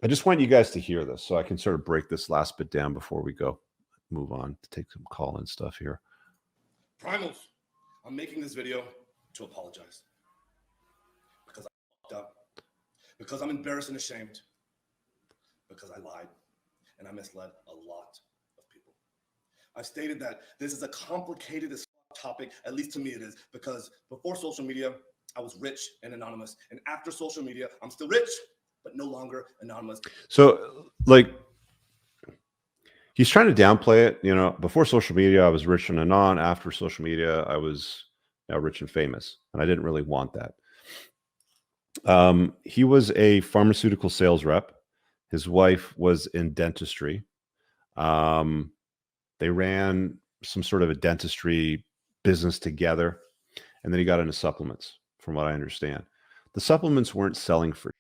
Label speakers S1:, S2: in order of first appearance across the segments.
S1: I just want you guys to hear this so I can sort of break this last bit down before we move on to take some call-in stuff here.
S2: Primals, I'm making this video to apologize because I fucked up, because I'm embarrassed and ashamed, because I lied and I misled a lot of people. I've stated that this is a complicated as topic, at least to me it is, because before social media, I was rich and anonymous. And after social media, I'm still rich, but no longer anonymous.
S1: So, like, he's trying to downplay it. You know, before social media, I was rich and anon. After social media, I was now rich and famous. And I didn't really want that. He was a pharmaceutical sales rep. His wife was in dentistry. They ran some sort of a dentistry business together. And then he got into supplements, from what I understand. The supplements weren't selling for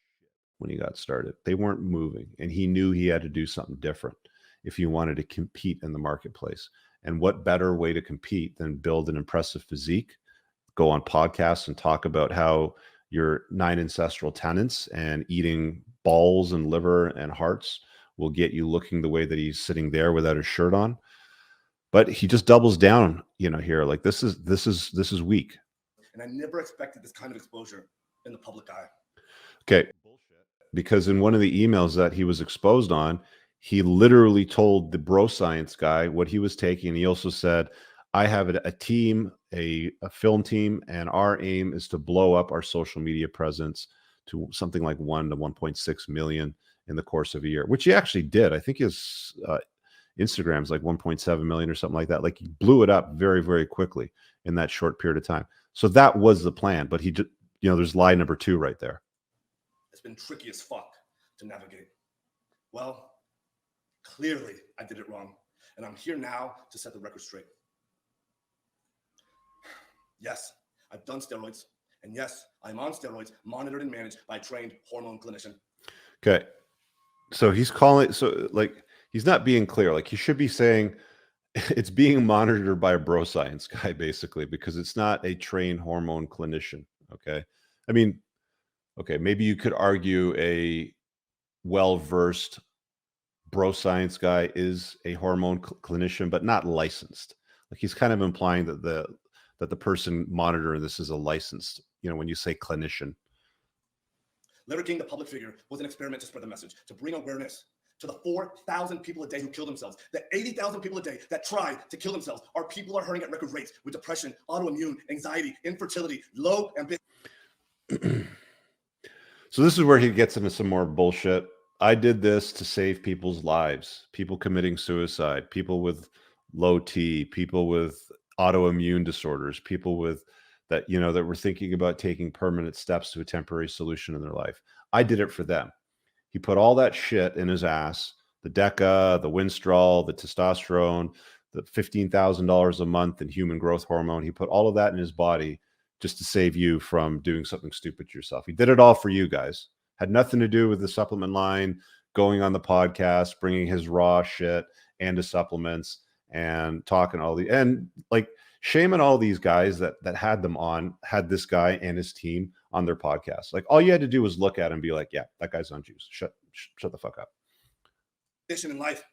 S1: when he got started. They weren't moving. And he knew he had to do something different if he wanted to compete in the marketplace. And what better way to compete than build an impressive physique, go on podcasts and talk about how your 9 ancestral tenants and eating balls and liver and hearts will get you looking the way that he's sitting there without a shirt on. But he just doubles down, you know, here. Like this is weak.
S2: And I never expected this kind of exposure in the public eye.
S1: Okay. Because in one of the emails that he was exposed on, he literally told the bro science guy what he was taking. He also said, I have a team, a film team, and our aim is to blow up our social media presence to something like 1 to 1.6 million in the course of a year, which he actually did. I think his Instagram's like 1.7 million or something like that. Like he blew it up very, very quickly in that short period of time. So that was the plan. But he just, you know, there's lie number 2 right there.
S2: It's been tricky as fuck to navigate. Well, clearly I did it wrong. And I'm here now to set the record straight. Yes, I've done steroids. And yes, I'm on steroids, monitored and managed by a trained hormone clinician.
S1: Okay. So he's calling, so like, he's not being clear. Like he should be saying it's being monitored by a bro science guy, basically, because it's not a trained hormone clinician. Okay. I mean, okay, maybe you could argue a well-versed bro science guy is a hormone clinician, but not licensed. Like he's kind of implying that the person monitoring this is a licensed, you know, when you say clinician.
S2: Lyricking the public figure was an experiment to spread the message, to bring awareness to the 4,000 people a day who kill themselves. The 80,000 people a day that try to kill themselves. Our people are hurting at record rates with depression, autoimmune, anxiety, infertility, low ambition.
S1: So this is where he gets into some more bullshit. I did this to save people's lives, people committing suicide, people with low T, people with autoimmune disorders, people with that, you know, that were thinking about taking permanent steps to a temporary solution in their life. I did it for them. He put all that shit in his ass, the DECA, the Winstrol, the testosterone, the $15,000 a month in human growth hormone. He put all of that in his body just to save you from doing something stupid to yourself. He did it all for you guys. Had nothing to do with the supplement line, going on the podcast, bringing his raw shit and his supplements and talking all the, and like shaming all these guys that had them on, had this guy and his team on their podcast. Like all you had to do was look at him and be like, yeah, that guy's on juice. Shut the fuck up.
S2: In life,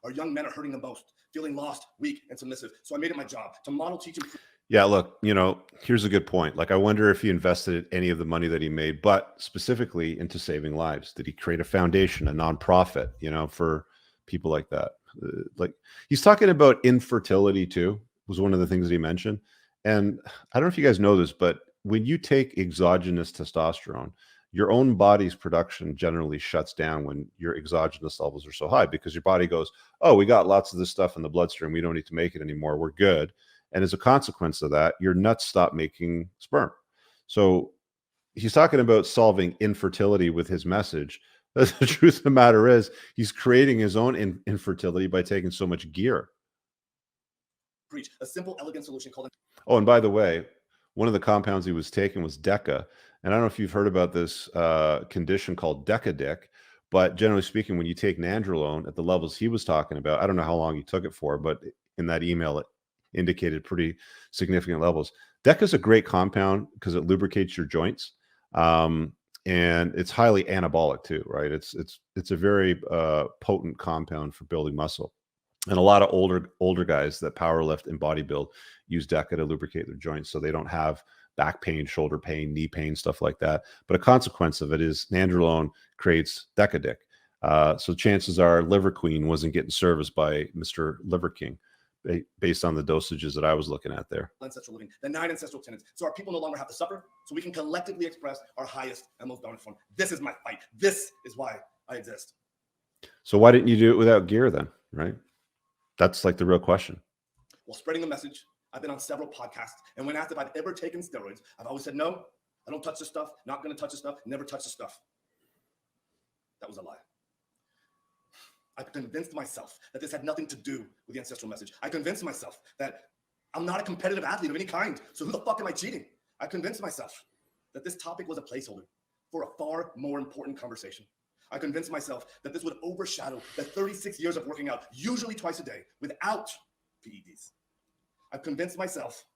S2: our young men are hurting the most, feeling lost, weak, and submissive. So I made it my job to model, teach, and
S1: yeah, look, you know, here's a good point. Like, I wonder if he invested any of the money that he made, but specifically into saving lives. Did he create a foundation, a nonprofit, you know, for people like that? Like, he's talking about infertility too, was one of the things that he mentioned. And I don't know if you guys know this, but when you take exogenous testosterone, your own body's production generally shuts down when your exogenous levels are so high, because your body goes, oh, we got lots of this stuff in the bloodstream. We don't need to make it anymore. We're good. And as a consequence of that, your nuts stop making sperm. So he's talking about solving infertility with his message. The truth of the matter is he's creating his own infertility by taking so much gear.
S2: Preach a simple, elegant solution called.
S1: Oh, and by the way, one of the compounds he was taking was DECA. And I don't know if you've heard about this condition called DECA dick, but generally speaking, when you take nandrolone at the levels he was talking about, I don't know how long he took it for, but in that email, it indicated pretty significant levels. DECA is a great compound because it lubricates your joints. and it's highly anabolic too, right? It's a very potent compound for building muscle. And a lot of older guys that power lift and bodybuild use DECA to lubricate their joints so they don't have back pain, shoulder pain, knee pain, stuff like that. But a consequence of it is nandrolone creates DECA dick. So chances are Liver Queen wasn't getting serviced by Mr. Liver King based on the dosages that I was looking at there.
S2: Ancestral living, the 9 ancestral tenets. So our people no longer have to suffer, so we can collectively express our highest and most dominant form. This is my fight. This is why I exist.
S1: So why didn't you do it without gear then, right? That's like the real question.
S2: While spreading the message, I've been on several podcasts, and when asked if I've ever taken steroids, I've always said, no, I don't touch this stuff, not going to touch this stuff, never touch this stuff. That was a lie. I convinced myself that this had nothing to do with the ancestral message. I convinced myself that I'm not a competitive athlete of any kind, so who the fuck am I cheating? I convinced myself that this topic was a placeholder for a far more important conversation. I convinced myself that this would overshadow the 36 years of working out, usually twice a day, without PEDs. I've convinced myself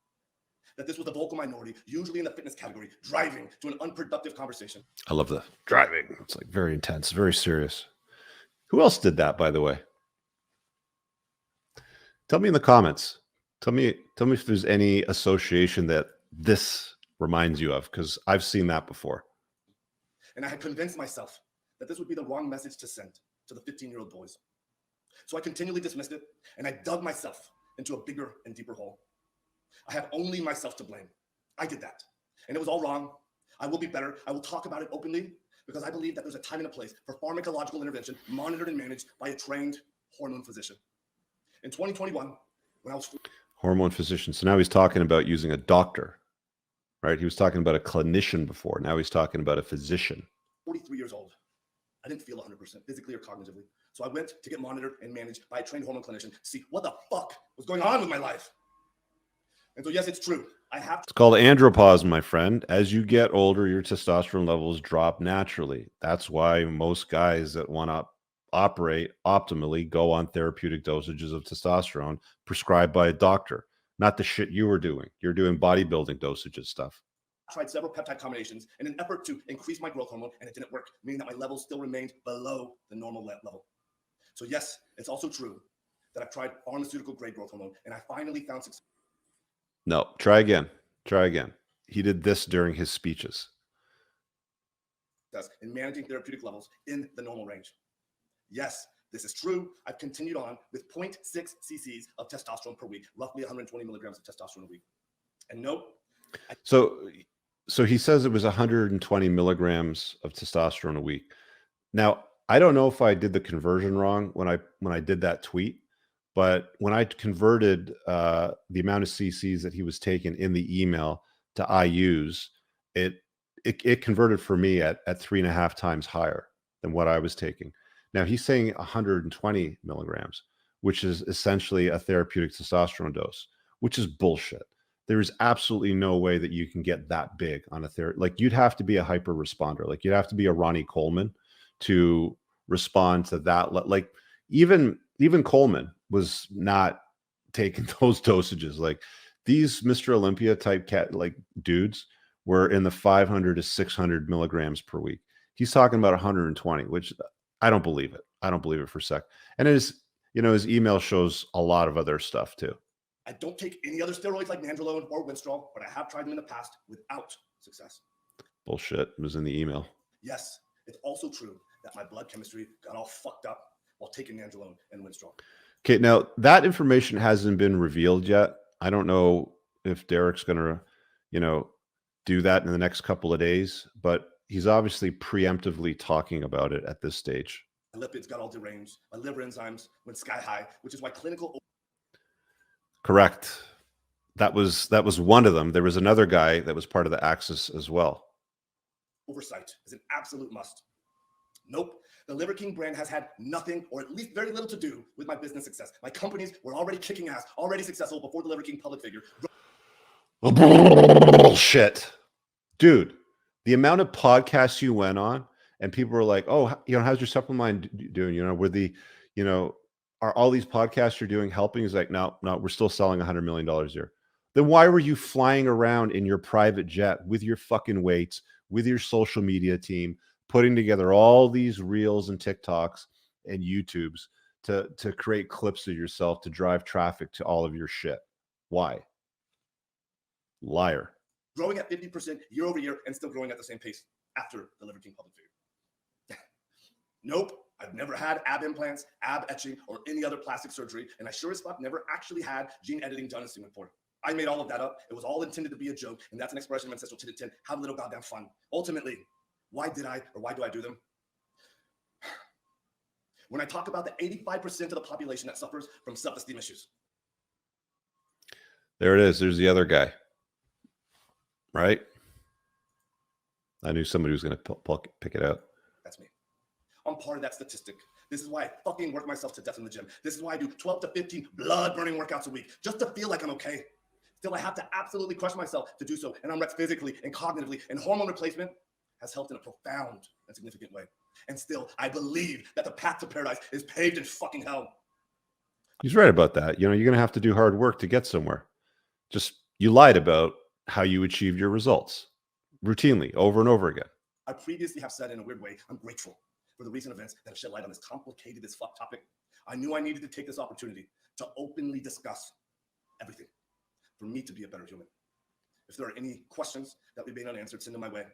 S2: that this was the vocal minority, usually in the fitness category, driving to an unproductive conversation.
S1: I love the driving. It's like very intense, very serious. Who else did that, by the way? Tell me in the comments. Tell me if there's any association that this reminds you of, because I've seen that before.
S2: And I had convinced myself that this would be the wrong message to send to the 15-year-old boys. So I continually dismissed it, and I dug myself into a bigger and deeper hole. I have only myself to blame. I did that, and it was all wrong. I will be better. I will talk about it openly, because I believe that there's a time and a place for pharmacological intervention monitored and managed by a trained hormone physician. In 2021, when I was...
S1: Hormone physician. So now he's talking about using a doctor, right? He was talking about a clinician before. Now he's talking about a physician.
S2: 43 years old. I didn't feel 100% physically or cognitively. So I went to get monitored and managed by a trained hormone clinician to see what the fuck was going on with my life. And so, yes, it's true.
S1: It's called andropause, my friend. As you get older, your testosterone levels drop naturally. That's why most guys that want to operate optimally go on therapeutic dosages of testosterone prescribed by a doctor. Not the shit you were doing. You're doing bodybuilding dosages stuff.
S2: I tried several peptide combinations in an effort to increase my growth hormone, and it didn't work, meaning that my levels still remained below the normal level. So yes, it's also true that I've tried pharmaceutical grade growth hormone, and I finally found success.
S1: No, try again. Try again. He did this during his speeches.
S2: In managing therapeutic levels in the normal range. Yes, this is true. I've continued on with 0.6 cc's of testosterone per week, roughly 120 milligrams of testosterone a week. And no. So he says it was 120 milligrams of testosterone a week. Now, I don't know if I did the conversion wrong when I did that tweet, but when I converted the amount of cc's that he was taking in the email to IUs, it converted for me at 3.5 times higher than what I was taking. Now he's saying 120 milligrams, which is essentially a therapeutic testosterone dose, which is bullshit. There is absolutely no way that you can get that big on a therapy. Like, you'd have to be a hyper responder. Like, you'd have to be a Ronnie Coleman to respond to that. Like, even Coleman was not taking those dosages. Like, these Mr. Olympia type dudes were in the 500 to 600 milligrams per week. He's talking about 120, which I don't believe it. I don't believe it for a sec. And his email shows a lot of other stuff too. I don't take any other steroids like nandrolone or Winstrol, but I have tried them in the past without success.
S1: Bullshit. It was in the email.
S2: Yes, it's also true that my blood chemistry got all fucked up while taking nandrolone and Winstrol.
S1: Okay, now that information hasn't been revealed yet. I don't know if Derek's going to, do that in the next couple of days, but he's obviously preemptively talking about it at this stage.
S2: My lipids got all deranged. My liver enzymes went sky high, which is why clinical...
S1: Correct. That was one of them. There was another guy that was part of the Axis as well.
S2: Oversight is an absolute must. Nope. The Liver King brand has had nothing, or at least very little, to do with my business success. My companies were already kicking ass, already successful before the Liver King public figure.
S1: Bullshit. Dude, the amount of podcasts you went on and people were like, oh, how's your supplement doing? Are all these podcasts you're doing helping? He's like, no, we're still selling $100 million a year. Then why were you flying around in your private jet with your fucking weights, with your social media team, putting together all these reels and TikToks and YouTubes to create clips of yourself to drive traffic to all of your shit. Why? Liar.
S2: Growing at 50% year over year and still growing at the same pace after the Liver King public figure. Nope, I've never had ab implants, ab etching, or any other plastic surgery, and I sure as fuck never actually had gene editing done in Singapore. I made all of that up. It was all intended to be a joke, and that's an expression of ancestral 10 to 10. Have a little goddamn fun. Ultimately, why did I, or why do I do them? When I talk about the 85% of the population that suffers from self-esteem issues.
S1: There it is. There's the other guy. Right? I knew somebody was going to pick it out.
S2: That's me. I'm part of that statistic. This is why I fucking work myself to death in the gym. This is why I do 12 to 15 blood-burning workouts a week, just to feel like I'm okay. Still, I have to absolutely crush myself to do so, and I'm wrecked physically and cognitively, and hormone replacement has helped in a profound and significant way. And still, I believe that the path to paradise is paved in fucking hell.
S1: He's right about that. You know, you're going to have to do hard work to get somewhere. Just, you lied about how you achieved your results routinely over and over again.
S2: I previously have said in a weird way, I'm grateful for the recent events that have shed light on this complicated as fuck topic. I knew I needed to take this opportunity to openly discuss everything for me to be a better human. If there are any questions that remain unanswered, send them my way.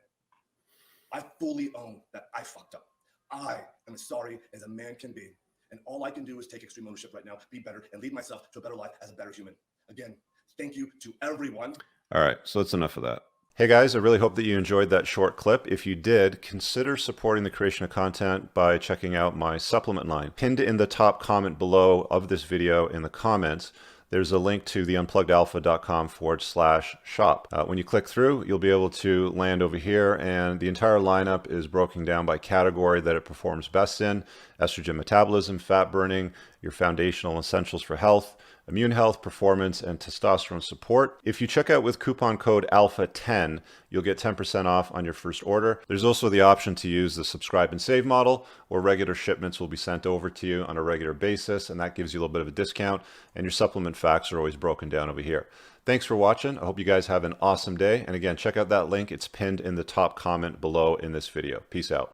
S2: I fully own that I fucked up. I am as sorry as a man can be. And all I can do is take extreme ownership right now, be better, and lead myself to a better life as a better human. Again, thank you to everyone.
S1: All right, so that's enough of that. Hey guys, I really hope that you enjoyed that short clip. If you did, consider supporting the creation of content by checking out my supplement line. Pinned in the top comment below of this video in the comments, there's a link to the unpluggedalpha.com/shop. When you click through, you'll be able to land over here, and the entire lineup is broken down by category that it performs best in: estrogen metabolism, fat burning, your foundational essentials for health, immune health, performance, and testosterone support. If you check out with coupon code ALPHA10, you'll get 10% off on your first order. There's also the option to use the subscribe and save model, where regular shipments will be sent over to you on a regular basis, and that gives you a little bit of a discount, and your supplement facts are always broken down over here. Thanks for watching. I hope you guys have an awesome day. And again, check out that link. It's pinned in the top comment below in this video. Peace out.